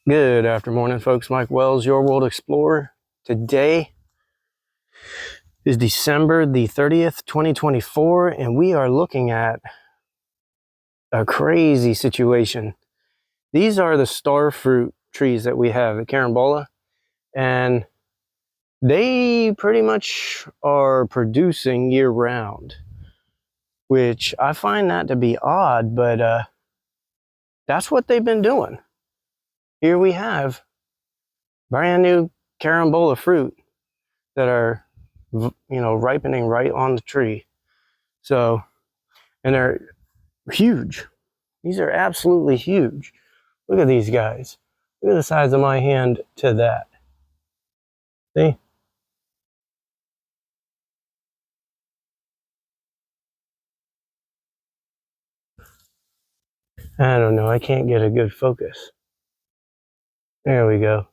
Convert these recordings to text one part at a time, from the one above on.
Good afternoon, folks. Mike Wells, your World Explorer. Today is December the 30th, 2024, and we are looking at a crazy situation. These are the starfruit trees that we have at carambola, and they pretty much are producing year-round, which I find that to be odd, but that's what they've been doing. Here we have brand new carambola fruit that are, ripening right on the tree. So, and they're huge. These are absolutely huge. Look at these guys. Look at the size of my hand to that. See? I don't know. I can't get a good focus. There we go.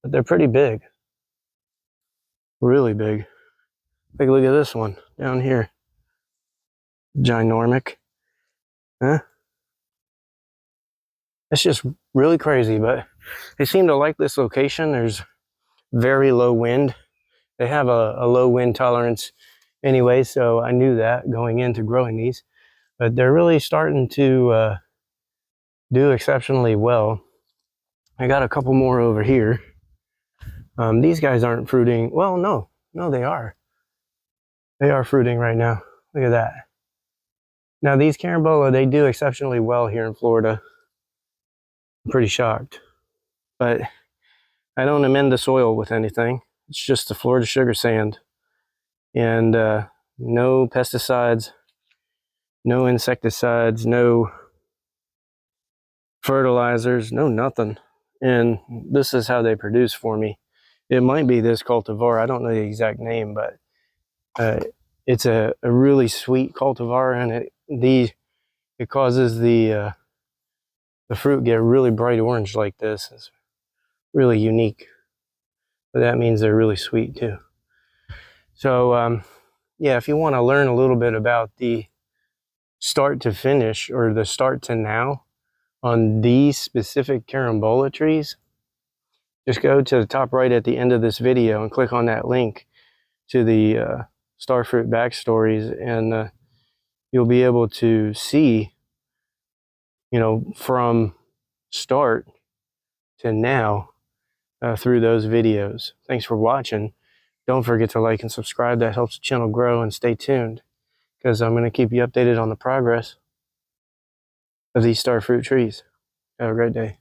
But they're pretty big. Really big. Take a look at this one down here. Ginormic. Huh? It's just really crazy, but they seem to like this location. There's very low wind. They have a low wind tolerance anyway, so I knew that going into growing these. But they're really starting to do exceptionally well. I got a couple more over here. These guys aren't fruiting. Well, no, they are. They are fruiting right now. Look at that. Now, these carambola, they do exceptionally well here in Florida. I'm pretty shocked. But I don't amend the soil with anything. It's just the Florida sugar sand. And no pesticides, no insecticides, no fertilizers, no nothing. And this is how they produce for me. It might be this cultivar. I don't know the exact name, but it's a really sweet cultivar, and it causes the fruit get really bright orange like this. It's really unique. But that means they're really sweet too. So yeah, if you want to learn a little bit about the start to finish or the start to now on these specific carambola trees, just go to the top right at the end of this video and click on that link to the Starfruit backstories, and you'll be able to see, from start to now through those videos. Thanks for watching. Don't forget to like and subscribe. That helps the channel grow, and stay tuned because I'm going to keep you updated on the progress of these starfruit trees. Have a great day.